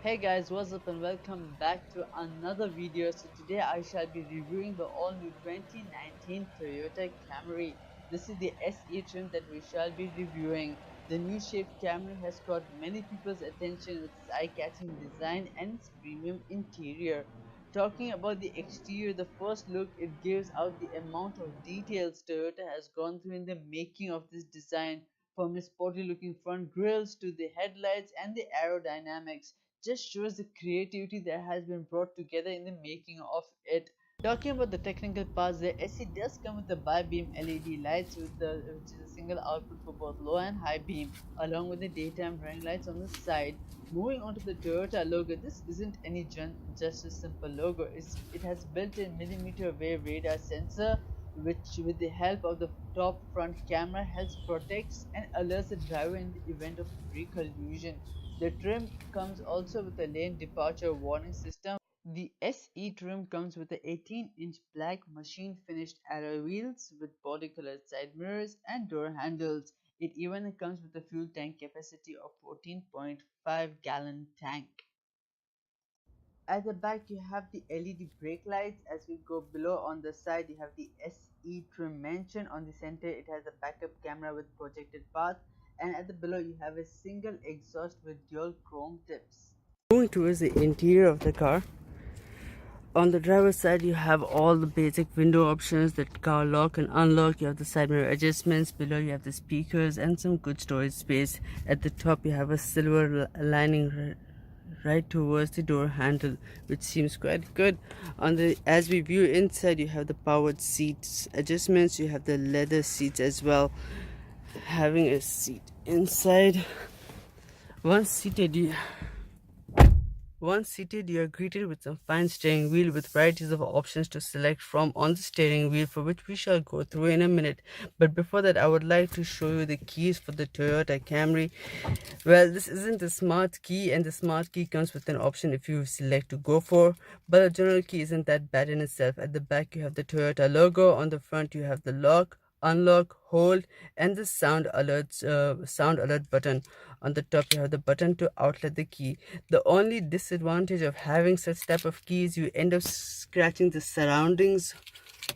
Hey guys, what's up and welcome back to another video. So today I shall be reviewing the all new 2019 Toyota Camry. This is the SE trim that we shall be reviewing. The new shaped Camry has caught many people's attention with its eye-catching design and its premium interior. Talking about the exterior, the first look it gives out the amount of details Toyota has gone through in the making of this design, from its sporty looking front grills to the headlights and the aerodynamics. Just shows the creativity that has been brought together in the making of it. Talking about the technical parts, the SE does come with the bi-beam LED lights which is a single output for both low and high beam, along with the daytime running lights on the side. Moving on to the Toyota logo, this isn't just a simple logo. It has built-in millimeter wave radar sensor, which with the help of the top front camera helps protects and alerts the driver in the event of pre-collision. The trim comes also with a lane departure warning system. The SE trim comes with the 18-inch black machine finished alloy wheels with body colored side mirrors and door handles. It even comes with a fuel tank capacity of 14.5-gallon tank. At the back you have the LED brake lights. As we go below on the side you have the SE trim mention. On the center it has a backup camera with projected path, and at the below you have a single exhaust with dual chrome tips. Moving towards the interior of the car, on the driver's side you have all the basic window options, the car lock and unlock. You have the side mirror adjustments. Below you have the speakers and some good storage space. At the top you have a silver lining right towards the door handle, which seems quite good. As we view inside, you have the powered seats adjustments. You have the leather seats as well. Having a seat inside, once seated you are greeted with some fine steering wheel with varieties of options to select from on the steering wheel, for which we shall go through in a minute. But before that, I would like to show you the keys for the Toyota Camry. Well, this isn't a smart key, and the smart key comes with an option if you select to go for, but the general key isn't that bad in itself. At the back you have the Toyota logo. On the front you have the lock, unlock, hold, and the sound alert button. On the top you have the button to outlet the key. The only disadvantage of having such type of keys, you end up scratching the surroundings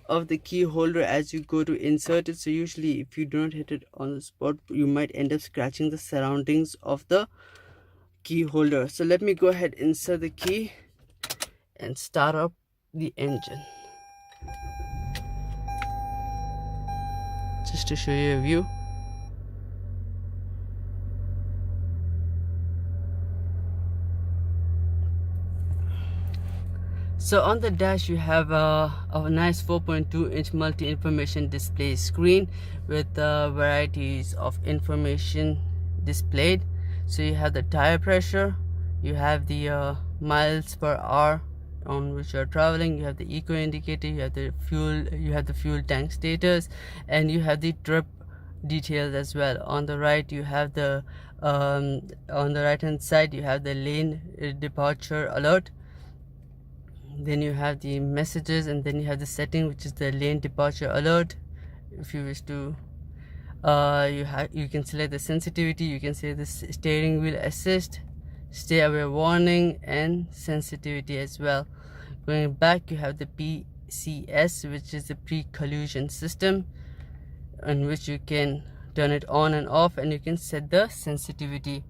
of the key holder as you go to insert it. So usually if you don't hit it on the spot, you might end up scratching the surroundings of the key holder. So let me go ahead, insert the key and start up the engine, just to show you a view. So on the dash you have a nice 4.2-inch multi-information display screen with varieties of information displayed. So you have the tire pressure, you have the miles per hour on which you are traveling, you have the eco indicator, you have the fuel tank status, and you have the trip details as well. On the right you have the on the right hand side you have the lane departure alert. Then you have the messages, and then you have the setting, which is the lane departure alert. If you wish to you can select the sensitivity, you can select the steering wheel assist, stay away warning, and sensitivity as well. Going back you have the PCS, which is the pre-collision system, in which you can turn it on and off, and you can set the sensitivity.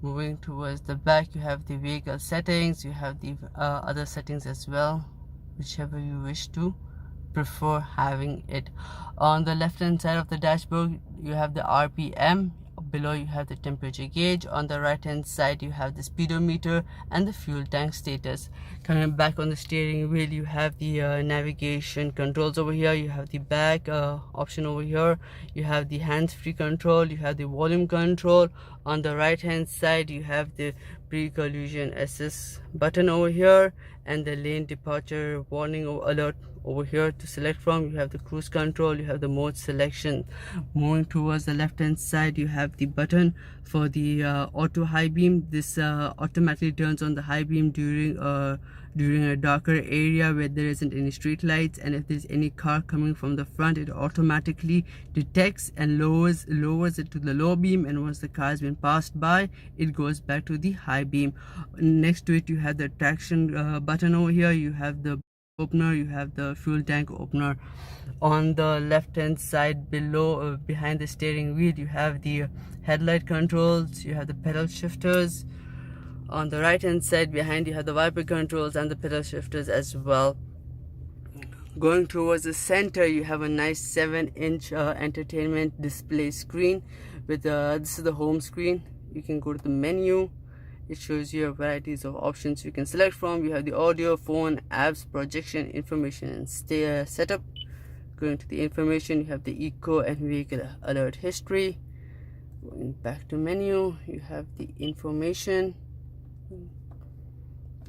Moving towards the back you have the vehicle settings, you have the other settings as well, whichever you wish to prefer having it. On the left hand side of the dashboard you have the RPM. Below you have the temperature gauge. On the right hand side you have the speedometer and the fuel tank status. Coming back on the steering wheel you have the navigation controls over here. You have the back option over here. You have the hands-free control, you have the volume control. On the right hand side you have the pre-collision assist button over here, and the lane departure warning alert over here to select from. You have the cruise control, you have the mode selection. Moving towards the left hand side you have the button for the auto high beam. This automatically turns on the high beam during during a darker area where there isn't any street lights, and if there's any car coming from the front, it automatically detects and lowers it to the low beam, and once the car has been passed by, it goes back to the high beam. Next to it, you have the traction button over here, you have the opener, you have the fuel tank opener. On the left hand side below, behind the steering wheel, you have the headlight controls, you have the pedal shifters. On the right hand side behind, you have the wiper controls and the pedal shifters as well. Going towards the center, you have a nice 7-inch entertainment display screen with this is the home screen. You can go to the menu. It shows you varieties of options you can select from. You have the audio, phone, apps, projection, information, and setup. Going to the information, you have the eco and vehicle alert history. Going back to menu, you have the information.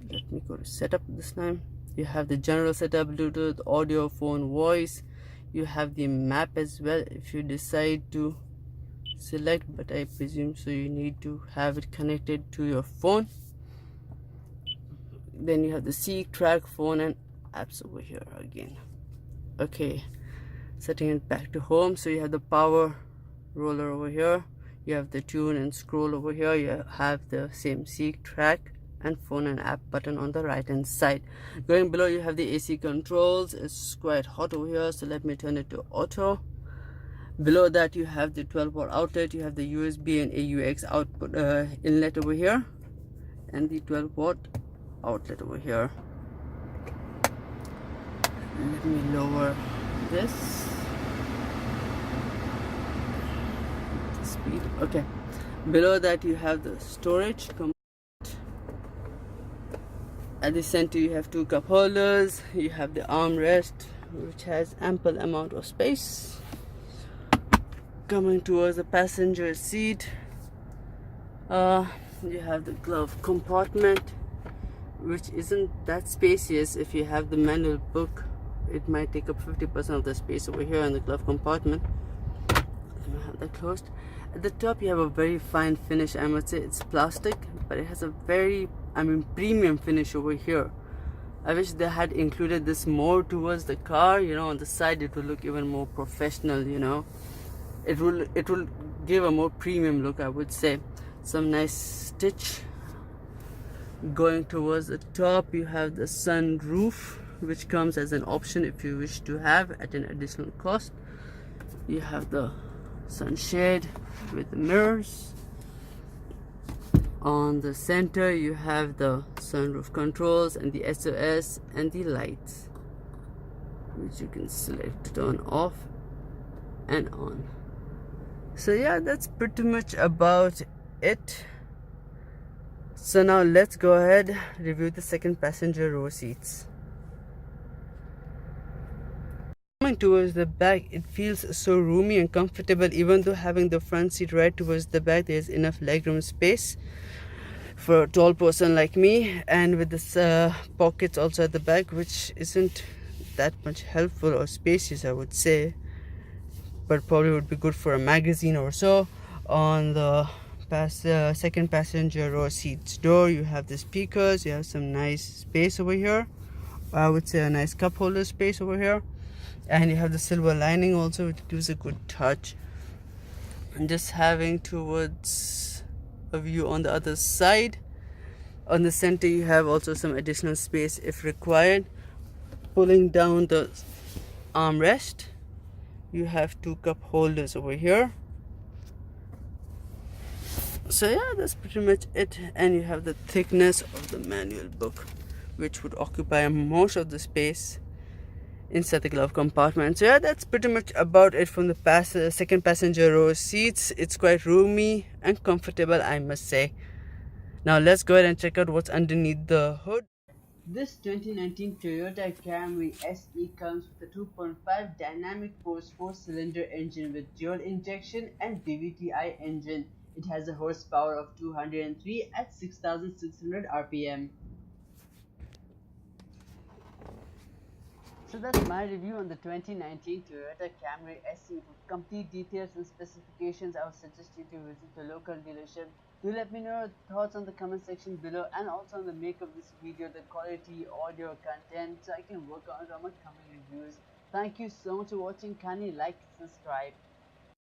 Let me go to setup this time. You have the general setup, Bluetooth, audio, phone, voice. You have the map as well if you decide to select, but I presume so you need to have it connected to your phone. Then you have the seek, track, phone, and apps over here again. Okay, setting it back to home. So you have the power roller over here, you have the tune and scroll over here, you have the same seek, track, and phone and app button on the right hand side. Going below, you have the AC controls. It's quite hot over here, so let me turn it to auto. Below that, you have the 12-volt outlet, you have the USB and AUX output inlet over here, and the 12-volt outlet over here. Let me lower this speed. Okay, below that you have the storage. At the center you have 2 cup holders, you have the armrest which has ample amount of space. Coming towards the passenger seat, you have the glove compartment, which isn't that spacious. If you have the manual book, it might take up 50% of the space over here in the glove compartment. Can I have that closed? At the top you have a very fine finish. I must say it's plastic, but it has a very premium finish over here. I wish they had included this more towards the car, you know, on the side. It will look even more professional, you know. It will give a more premium look, I would say. Some nice stitch. Going towards the top, you have the sunroof, which comes as an option if you wish to have at an additional cost. You have the sunshade with the mirrors. On the center, you have the sunroof controls and the SOS and the lights, which you can select to turn off and on. So yeah, that's pretty much about it. So now let's go ahead review the second passenger row seats. Coming towards the back, it feels so roomy and comfortable. Even though having the front seat right towards the back, there's enough legroom space for a tall person like me, and with this pockets also at the back, which isn't that much helpful or spacious, I would say, but probably would be good for a magazine or so. On the second passenger row seats door, you have the speakers, you have some nice space over here, I would say a nice cup holder space over here, and you have the silver lining also, which gives a good touch. And just having towards a view on the other side, on the center you have also some additional space if required. Pulling down the armrest, you have 2 cup holders over here. So yeah, that's pretty much it. And you have the thickness of the manual book, which would occupy most of the space inside the glove compartment. So yeah, that's pretty much about it from the second passenger row seats. It's quite roomy and comfortable, I must say. Now let's go ahead and check out what's underneath the hood. This 2019 Toyota Camry SE comes with a 2.5 dynamic force 4-cylinder engine with dual injection and DVTi engine. It has a horsepower of 203 at 6,600 RPM. So that's my review on the 2019 Toyota Camry SE. For complete details and specifications, I would suggest you to visit your local dealership. Do let me know your thoughts on the comment section below, and also on the make of this video, the quality, audio, content, so I can work on it on my coming reviews. Thank you so much for watching. Kindly like, subscribe.